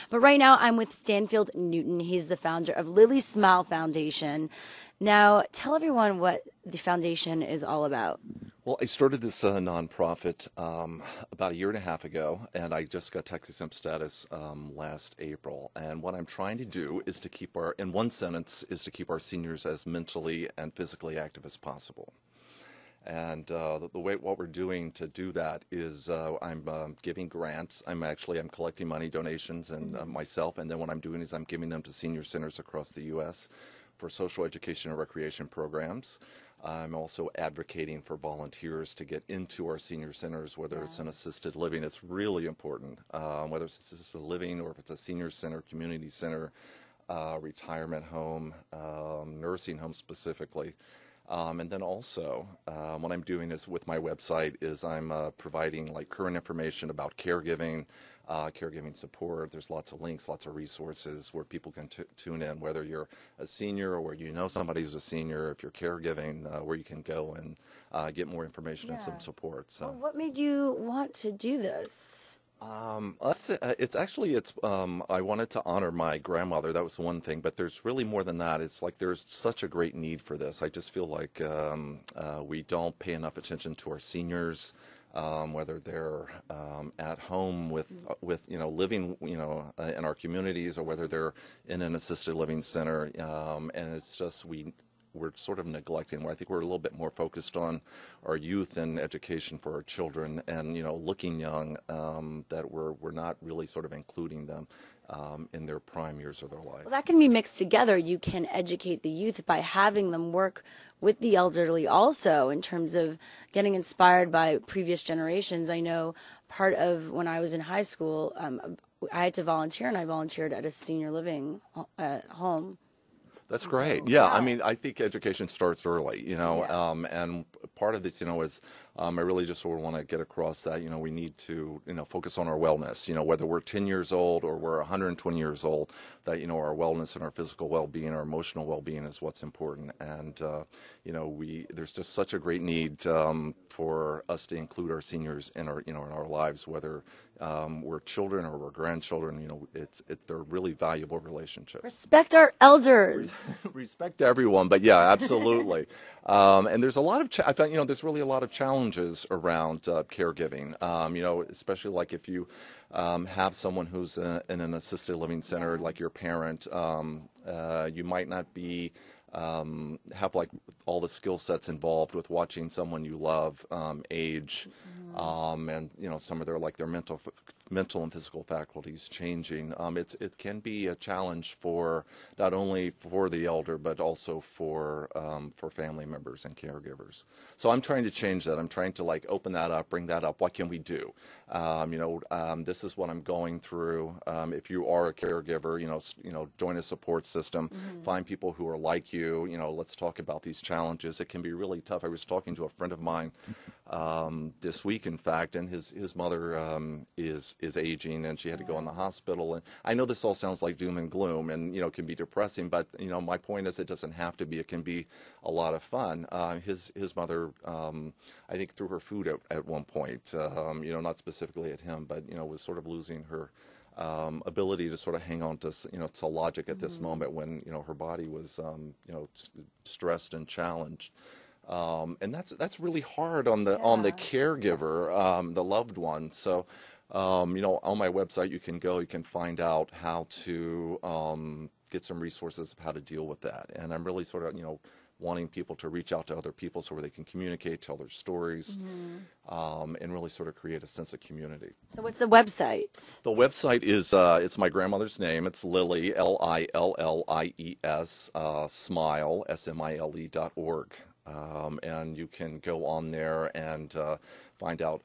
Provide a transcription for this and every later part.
But right now I'm with Stanfield Newton. He's the founder of Lillies Smile Foundation. Now, tell everyone what the foundation is all about. Well, I started this nonprofit about a year and a half ago, and I just got tax exempt status last April. And what I'm trying to do is to keep in one sentence, is to keep our seniors as mentally and physically active as possible. And the way what we're doing to do that is I'm giving grants. I'm collecting money, donations, and myself. And then what I'm doing is I'm giving them to senior centers across the U.S. for social education and recreation programs. I'm also advocating for volunteers to get into our senior centers, whether it's an assisted living. It's really important, whether it's assisted living or if it's a senior center, community center, retirement home, nursing home specifically. And then also, what I'm doing is with my website is I'm providing like current information about caregiving, caregiving support. There's lots of links, lots of resources where people can tune in, whether you're a senior or where you know somebody who's a senior, if you're caregiving, where you can go and get more information and some support. So, well, what made you want to do this? I wanted to honor my grandmother. That was one thing, but there's really more than that. It's like there's such a great need for this. I just feel like we don't pay enough attention to our seniors, whether they're at home with living in our communities or whether they're in an assisted living center, and it's just we're sort of neglecting. I think we're a little bit more focused on our youth and education for our children, and looking young. That we're not really sort of including them in their prime years of their life. Well, that can be mixed together. You can educate the youth by having them work with the elderly also in terms of getting inspired by previous generations. I know part of when I was in high school, I had to volunteer, and I volunteered at a senior living home. That's great. Yeah, I mean, I think education starts early, and part of this, is I really just sort of want to get across that, we need to, focus on our wellness, whether we're 10 years old or we're 120 years old, that, our wellness and our physical well-being, our emotional well-being is what's important. And, there's just such a great need for us to include our seniors in our, in our lives, whether we're children or we're grandchildren, they're really valuable relationships. Respect our elders. Respect everyone, but yeah, absolutely. And there's a lot of, I found, there's really a lot of challenges around caregiving, especially like if you have someone who's in an assisted living center, like your parent, you might not be have like all the skill sets involved with watching someone you love age, and some of their mental and physical faculties changing. It can be a challenge for not only for the elder but also for family members and caregivers. So I'm trying to change that. I'm trying to open that up, bring that up. What can we do? This is what I'm going through. If you are a caregiver, join a support system. Find people who are like you. Let's talk about these challenges. It can be really tough. I was talking to a friend of mine this week, in fact, and his mother is aging, and she had to go in the hospital. And I know this all sounds like doom and gloom, and can be depressing. But my point is, it doesn't have to be. It can be a lot of fun. His mother, I think, threw her food out at one point. Not specifically at him, but was sort of losing her ability to sort of hang on to logic at this moment when her body was stressed and challenged. And that's really hard on the caregiver, the loved one. So, on my website you can find out how to get some resources of how to deal with that. And I'm really sort of wanting people to reach out to other people so where they can communicate, tell their stories, and really sort of create a sense of community. So what's the website? The website is, it's my grandmother's name. It's Lillie, Lillies, Smile, SMILE.org. And you can go on there and find out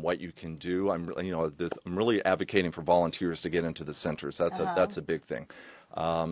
what you can do. I'm really advocating for volunteers to get into the centers. That's a big thing.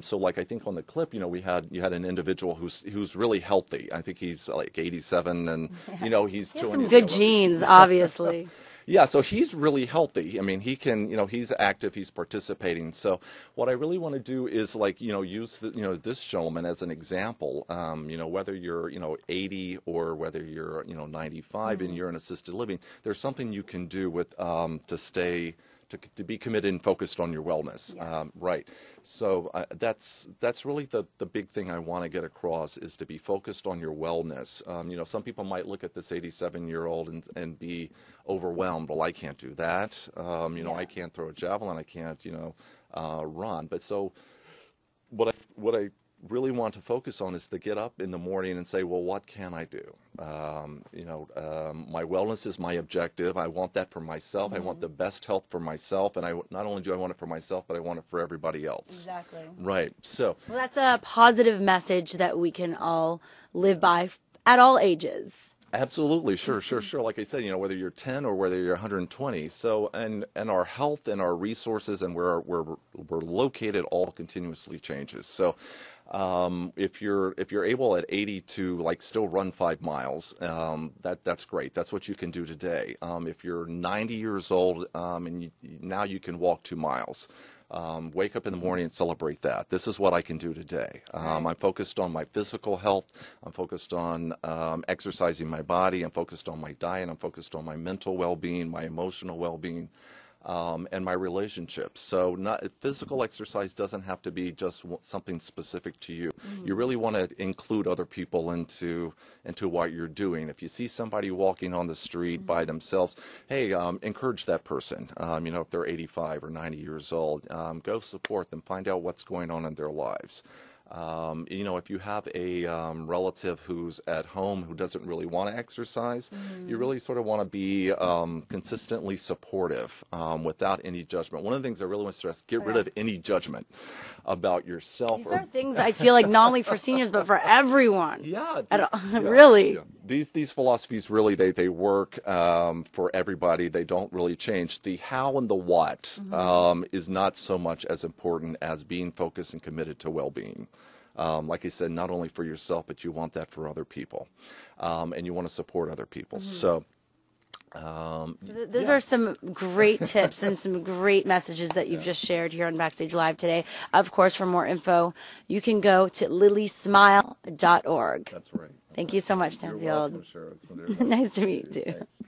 So I think on the clip, you had an individual who's really healthy. I think he's like 87, and he's he has some good genes, obviously. Yeah, so he's really healthy. I mean, he can, he's active, he's participating. So what I really want to do is use this gentleman as an example. Whether you're 80 or whether you're 95 and you're in assisted living, there's something you can do with to stay to be committed and focused on your wellness. Right. So that's really the big thing I want to get across, is to be focused on your wellness. Some people might look at this 87-year-old and be overwhelmed. Well, I can't do that. I can't throw a javelin. I can't, run. But so what I really want to focus on is to get up in the morning and say, well, what can I do? My wellness is my objective. I want that for myself. I want the best health for myself. And not only do I want it for myself, but I want it for everybody else. Exactly. Right. So, well, that's a positive message that we can all live by at all ages. Absolutely. Sure. Like I said, whether you're 10 or whether you're 120. So, and our health and our resources and where we're located all continuously changes. So, if you're able at 80 to still run 5 miles, that's great. That's what you can do today. If you're 90 years old, and now you can walk 2 miles. Wake up in the morning and celebrate that. This is what I can do today. I'm focused on my physical health. I'm focused on exercising my body. I'm focused on my diet. I'm focused on my mental well-being, my emotional well-being, and my relationships. So physical exercise doesn't have to be just something specific to you. You really want to include other people into what you're doing. If you see somebody walking on the street by themselves, hey, encourage that person. If they're 85 or 90 years old, go support them, find out what's going on in their lives. If you have a relative who's at home who doesn't really want to exercise, you really sort of want to be consistently supportive without any judgment. One of the things I really want to stress, get rid of any judgment about yourself. These are things I feel like not only for seniors, but for everyone. Really. Yeah. These philosophies really, they work for everybody. They don't really change. The how and the what is not so much as important as being focused and committed to well-being. Like I said, not only for yourself, but you want that for other people. And you want to support other people. So those are some great tips and some great messages that you've just shared here on Backstage Live today. Of course, for more info, you can go to lilliesmile.org. That's right. Thank you so much, Stanfield. You're welcome, Shira. Nice to meet you. Thanks.